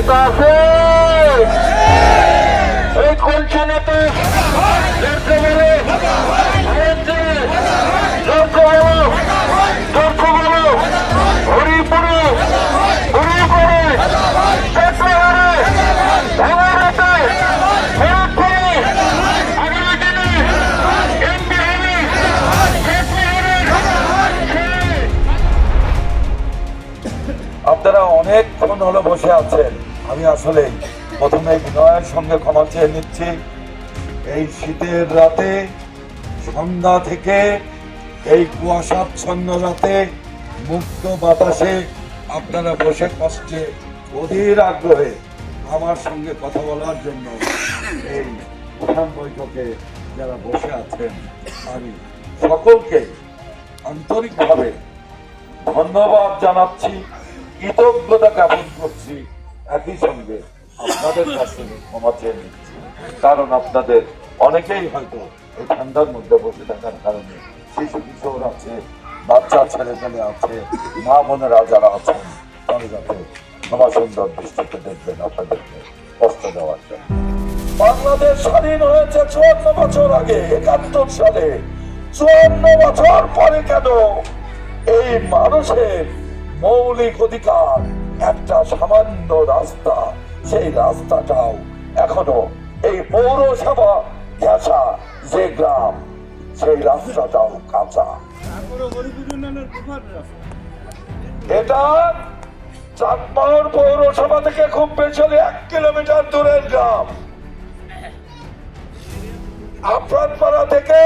নেতা আছে, এই কোনটা নেতা লক্ষ্য বলো, লক্ষ্য বলো, লক্ষ্য বলো, হরিপুরে হরিপুরে চট্টগ্রামে ভাঙাড়াতে ফরিদপুরে আগামী দিনে এমপি হবে আপনারা অনেকক্ষণ হলো বসে আছেন। আমি আসলে প্রথমে বিনয়ের সঙ্গে ক্ষমা চেয়ে নিচ্ছি। এই শীতের রাতে সন্ধ্যা থেকে এই কুয়াশাচ্ছন্ন রাতে মুক্ত বাতাসে আপনারা বসে কষ্টে অধীর আগ্রহে আমার সঙ্গে কথা বলার জন্য এই প্রধান বৈঠকে যারা বসে আছেন, আমি সকলকে আন্তরিকভাবে ধন্যবাদ জানাচ্ছি, কৃতজ্ঞতা জ্ঞাপন করছি। একই সঙ্গে আপনাদের কাছে ক্ষমা চেয়ে নিচ্ছি, কারণ আপনাদের অনেকেই হয়তো এই ঠান্ডার মধ্যে বসে থাকার কারণে শিশু কিশোর আছে, বাচ্চা ছেলে ছেলে আছে, মা বোনেরা যারা আছেন, তারা যাতে ক্ষমা সুন্দর দৃষ্টিতে দেখবেন আপনাদেরকে কষ্ট দেওয়ার জন্য। বাংলাদেশ স্বাধীন হয়েছে 54 বছর আগে, 71 সালে। 54 বছর পরে কেন এই মানুষের মৌলিক অধিকার একটা সামান্য রাস্তা, সেই রাস্তাটাও এখনো এই পৌরসভা ঘেঁষা যে গ্রাম, সেই রাস্তাটাও কাঁচা। এটা চাঁদপাড় পৌরসভা থেকে খুব বেশি হলে 1 কিলোমিটার দূরের গ্রাম। আফরাতপাড়া থেকে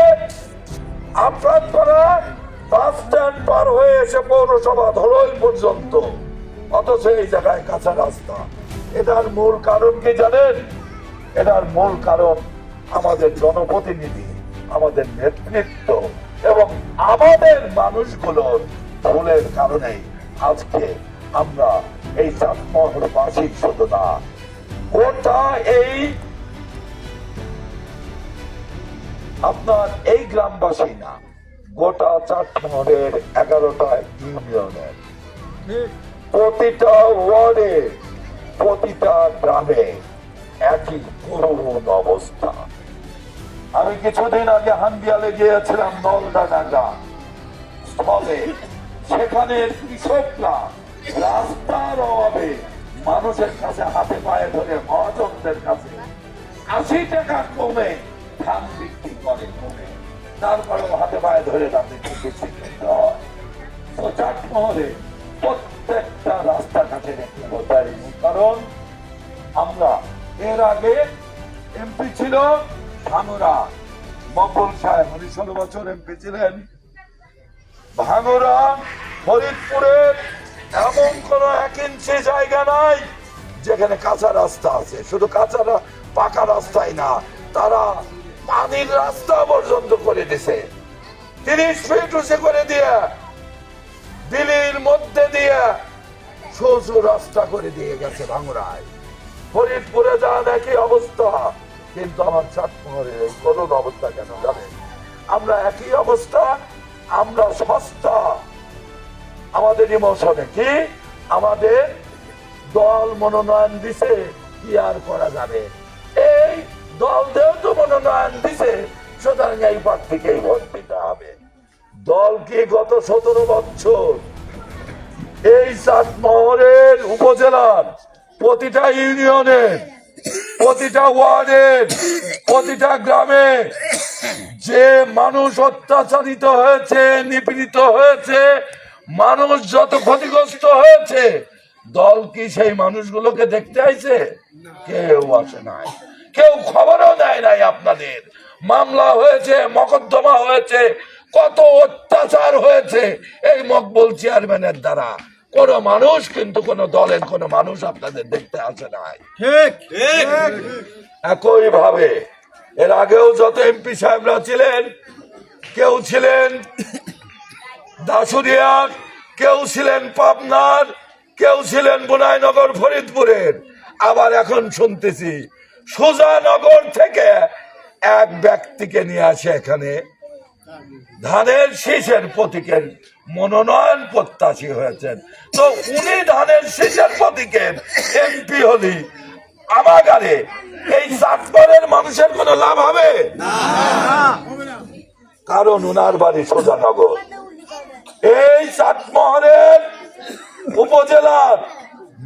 বাস স্ট্যান্ড পার হয়ে এসে পৌরসভা ধরোই পর্যন্ত, অথচ এই জায়গায় কাঁচা রাস্তা। এটার মূল কারণ কি জানেন? এটার মূল কারণ আমাদের জনপ্রতিনিধি, আমাদের নেতৃত্ব এবং আমাদের মানুষগুলোর ভুলের কারণেই আজকে আমরা এই চাঁদমোহরবাসী শুধু না, গোটা এই আপনার এই গ্রামবাসী না, গোটা চাঁদমোহরের 11টা ইউনিয়নের প্রতিটা ওয়ার্ডে, প্রতিটা গ্রামে একই করুণ অবস্থা। আমি কিছুদিন আগে হান্দিয়ালে গিয়েছিলাম, নলডাঙ্গা স্থলে। সেখানে কৃষকরা রাস্তার অভাবে মানুষের কাছে হাতে পায়ে ধরে মহাজনদের কাছে 80 টাকা কমে ধান বিক্রি করে, কমে তারপরেও হাতে পায়ে ধরে তাদেরকে বেশি কিনতে হয়। তো চাটমোহরে প্রত্যেকটা রাস্তাঘাটের একটি বোঝার কারণ, আমরা এর আগে এমপি ছিল ভাঙুরা, মকবুল সাহেব 16 বছর এমপি ছিলেন। ভাঙুরা ফরিদপুরের এমন কোন 1 ইঞ্চি জায়গা নাই যেখানে কাঁচা রাস্তা আছে। শুধু কাঁচা পাকা রাস্তাই না, তারা পানির রাস্তা পর্যন্ত করে দিছে। 30 ফিট উঁচু করে দিয়ে, দিল্লির মধ্যে দিয়ে সোজু রাস্তা করে দিয়ে গেছে ভাঙুরায়। ফরিদপুরে যা নাকি অবস্থা, কিন্তু আমার চাঁদমোহরের এই করুণ অবস্থা কেন জানেন? আমরা একই অবস্থা, আমরা সস্তা। আমাদের ইমোশনে কি, আমাদের দল মনোনয়ন দিছে, কি আর করা যাবে? এই দল যেহেতু মনোনয়ন দিছে, সুতরাং এই প্রার্থীকেই ভোট দিতে হবে। দল কি গত 17 বছর এই চাঁদমোহরের উপজেলার প্রতিটা ইউনিয়নের, প্রতিটা ওয়ার্ডের, প্রতিটা গ্রামে যে মানুষ অত্যাচারিত হয়েছে, নিপীড়িত হয়েছে, মানুষ যত ক্ষতিগ্রস্ত হয়েছে, দল কি সেই মানুষগুলোকে দেখতে আইছে? কেউ আসে নাই, কেউ খবরও দেয় নাই। আপনাদের মামলা হয়েছে, মকদ্দমা হয়েছে, কত অত্যাচার হয়েছে এই মকবুল চেয়ারম্যানের দ্বারা। কোন মানুষ, কিন্তু কোন দলের কোন মানুষ আপনাদের দেখতে আসে নাই। একই ভাবে এর আগেও যত এমপি সাহেবরা ছিলেন, কেউ ছিলেন দাসুরিয়ার, কেউ ছিলেন পাবনার, কেউ ছিলেন বুনাইনগর ফরিদপুরের, আবার এখন শুনতেছি সুজানগর থেকে এক ব্যক্তিকে নিয়ে আসে এখানে ধানের শীষের প্রতীকের মনোনয়ন প্রত্যাশী হয়েছেন, তো উনি ধানের শীষের প্রতীকের এমপি হলি আমাগারে এই চাঁদপুরের মানুষের কোনো লাভ হবে? কারণ উনার বাড়ি সোজানগর। এই চাটমোহরের উপজেলার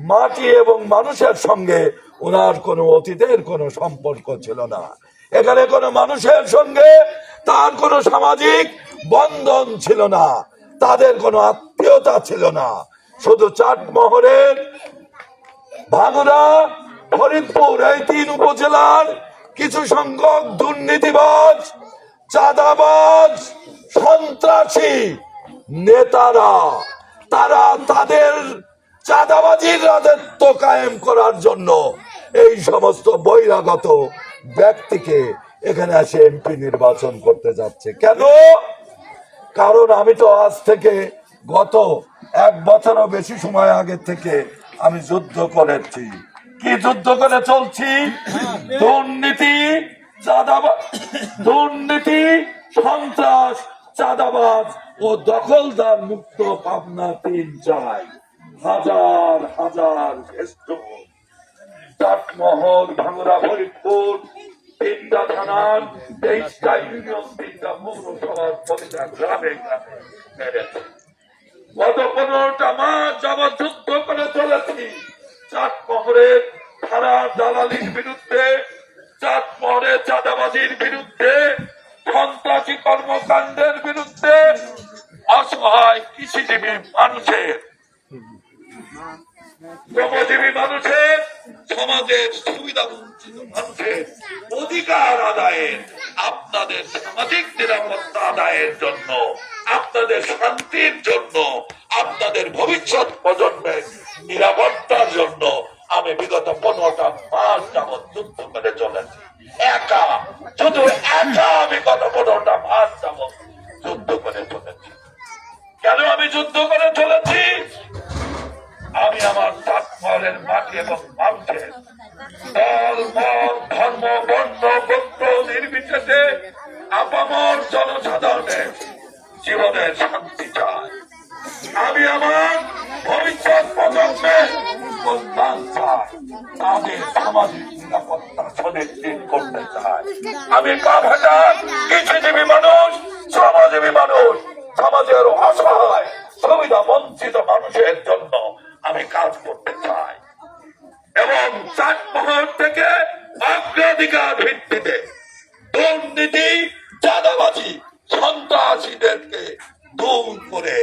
মাটি এবং মানুষের সঙ্গে উনার কোনো অতীতের কোনো সম্পর্ক ছিল না। এখানে কোনো মানুষের সঙ্গে তার কোনো সামাজিক বন্ধন ছিল না, তাদের কোনো আত্মীয়তা ছিল না। শুধু চাটমোহরের ভাঙড়া, ফরিদপুর এই 3 উপজেলার কিছু সংখ্যক দুর্নীতিবাজ, চাঁদাবাজ, সন্ত্রাসী নেতারা, তারা তাদের চাঁদাবাজির রাজত্ব কায়েম করার জন্য এই সমস্ত বহিরাগত ব্যক্তিকে এখানে এসে এমপি নির্বাচন করতে যাচ্ছে। কেন? কারণ আমি তো আজ থেকে গত 1 বছরও বেশি সময় আগে থেকে আমি যুদ্ধ করেছি। কি যুদ্ধ করে চলছি? দুর্নীতি, দুর্নীতি, সন্ত্রাস, চাঁদাবাজ ও দখলদার মুক্ত পাবনা 3 চাই। হাজার হাজার চাটমোহর, ভাঙড়া, ফরিদপুর 3টা থানার 23টা ইউনিয়ন, 3টা পৌরসভার প্রতিটা গ্রামে গ্রামে মেরেছে। গত 15টা মাস যাবৎ যুদ্ধ করে চলেছি চাটমোহরের থানার দালালির বিরুদ্ধে, চাটমোহরের চাঁদাবাজির বিরুদ্ধে, সন্ত্রাসী কর্মকাণ্ডের বিরুদ্ধে, অসহায় কৃষিজীবী মানুষের, শ্রমজীবী মানুষের, সমাজের সুবিধা বঞ্চিত মানুষের অধিকার আদায়ের, আপনাদের সামাজিক নিরাপত্তা আদায়ের জন্য, আপনাদের শান্তির জন্য, আপনাদের ভবিষ্যৎ প্রজন্মের নিরাপত্তার জন্য আমি বিগত 15টা মাস যাবৎ যুদ্ধ করে চলেছি। একা, শুধু একা আমি গত 15টা মাস যাবৎ যুদ্ধ করে চলেছি। কেন আমি যুদ্ধ করে চলেছি? আমি আমার চাটমোহরের মাটি এবং মানুষের দল, মত, ধর্ম, বর্ণ, গোত্র নির্বিশেষে আপামর জনসাধারণের জীবনের শান্তি চাই। আমি আমার ভবিষ্যৎ প্রজন্মের কল্যাণ চাই, তাদের সামাজিক নিরাপত্তা সুনিশ্চিত করতে চাই। আমি কাভাটার কৃষিজীবী মানুষ, শ্রমজীবী মানুষ, সমাজের অসহায় সুবিধা বঞ্চিত মানুষের জন্য আমি কাজ করতে চাই এবং চাটমোহর থেকে অগ্রাধিকার ভিত্তিতে দুর্নীতি, চাঁদাবাজি, সন্ত্রাসীদেরকে দূর করে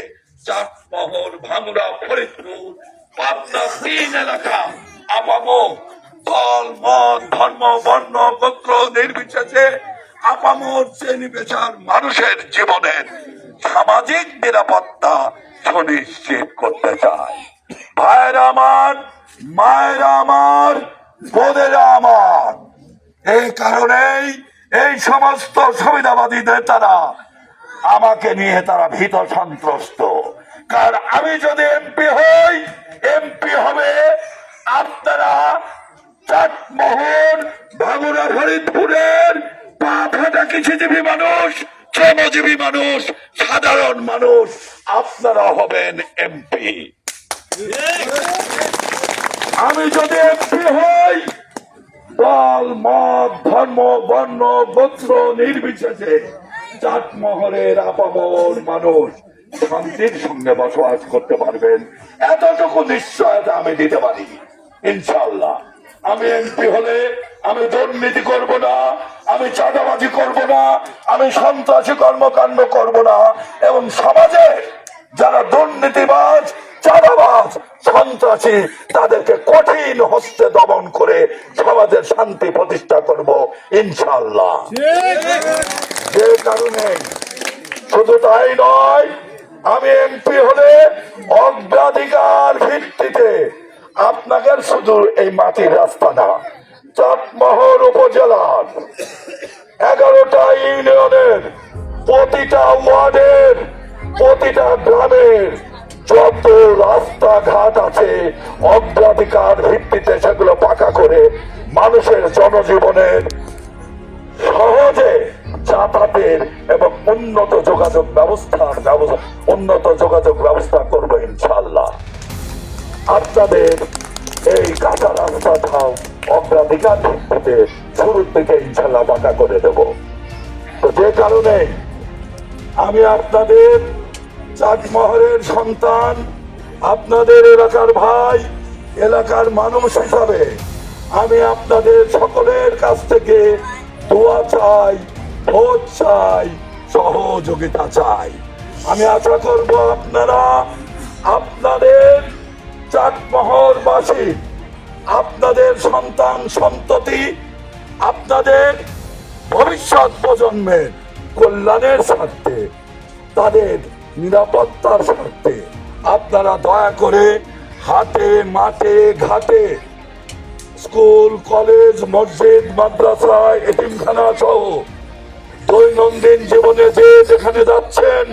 চাটমোহর, ভাঙড়া, ফরিদপুর, পাবনা 3 এলাকা আপামর দল, মত, ধর্ম, বর্ণ, গোত্র নির্বিশেষে আপামর শ্রেণী পেশার মানুষের জীবনের সামাজিক নিরাপত্তা সুনিশ্চিত করতে চায়। ভাইরা আমার, মায়েরা আমার, বোনেরা আমার, এই কারণেই এই সমস্ত সুবিধাবাদী নেতারা আমাকে নিয়ে তারা ভীত সন্ত্রস্ত। কারণ আমি যদি এমপি হই, এমপি হবে আপনারা চাটমোহর, ভাঙড়া, ফরিদপুরের পাঁচহাটা কৃষিজীবী মানুষ, শ্রমজীবী মানুষ, সাধারণ মানুষ, আপনারা হবেন এমপি। আমি যদি এমপি হই, দল, মত, ধর্ম, বর্ণ, গোত্র নির্বিশেষে চাটমোহরের আপামর মানুষ শান্তির সঙ্গে বসবাস করতে পারবেন, এতটুকু নিশ্চয়তা আমি দিতে পারি। ইনশাআল্লাহ আমি এমপি হলে আমি দুর্নীতি করব না, আমি চাঁদাবাজি করব না, আমি সন্ত্রাসী কর্মকাণ্ড করব না এবং সমাজে যারা দুর্নীতিবাজ, চাঁদাবাজ, সন্ত্রাসী তাদেরকে কঠিন হস্তে দমন করে সমাজের শান্তি প্রতিষ্ঠা করব ইনশাআল্লাহ। যে কারণে শুধু তাই নয়, আমি এমপি হলে অগ্রাধিকার ভিত্তিতে আপনাকে শুধু এই মাটির রাস্তা না, চাটমোহর উপজেলার 11টা ইউনিয়নের প্রতিটা ওয়ার্ডের, প্রতিটা গ্রামের যত রাস্তাঘাট আছে অগ্রাধিকার ভিত্তিতে সেগুলো পাকা করে মানুষের জনজীবনের সহজে যাতায়াতের এবং উন্নত যোগাযোগ ব্যবস্থা করবো ইনশাল্লাহ। আপনাদের এই কাঁচা রাস্তাটাও অগ্রাধিকার ভিত্তিতে শুরুর দিকে ইনশাল্লাহ পাকা করে দেব। তো যে কারণে আমি আপনাদের চাটমোহরের সন্তান, আপনাদের এলাকার ভাই, এলাকার মানুষ হিসাবে আমি আপনাদের সকলের কাছ থেকে দোয়া চাই, ভোট চাই, সহযোগিতা চাই। আমি আশা করব আপনারা আপনাদের চাটমোহরবাসী, আপনাদের সন্তান সন্ততি, আপনাদের ভবিষ্যৎ প্রজন্মের কল্যাণের স্বার্থে, তাদের নিরাপত্তার স্বার্থে আপনারা দয়া করে হাটে, মাঠে, ঘাটে, স্কুল, কলেজ, মসজিদ, মাদ্রাসা, এতিমখানা সহ দৈনন্দিন জীবনে যে যেখানে যাচ্ছেন,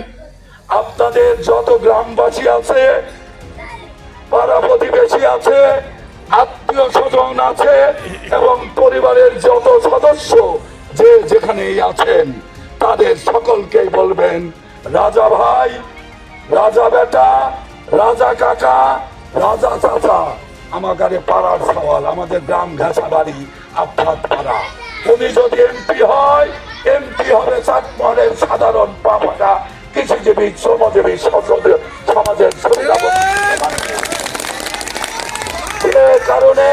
আপনাদের যত গ্রামবাসী আছে, পাড়া প্রতিবেশী আছে, আত্মীয় স্বজন আছে এবং পরিবারের যত সদস্য যে যেখানেই আছেন, তাদের সকলকেই বলবেন, রাজা ভাই, রাজা বেটা, রাজা কাকা, রাজা চাচা, আমাদের পাড়ার সওয়াল, আমাদের গ্রাম ঘাসা বাড়ি আফাত পাড়া, উনি যদি এমপি হয়, এমপি হবে চাটমোহরের সাধারণ পাপাটা কৃষিজীবী, শ্রমজীবী, সমাজের সুবিধা। কারণে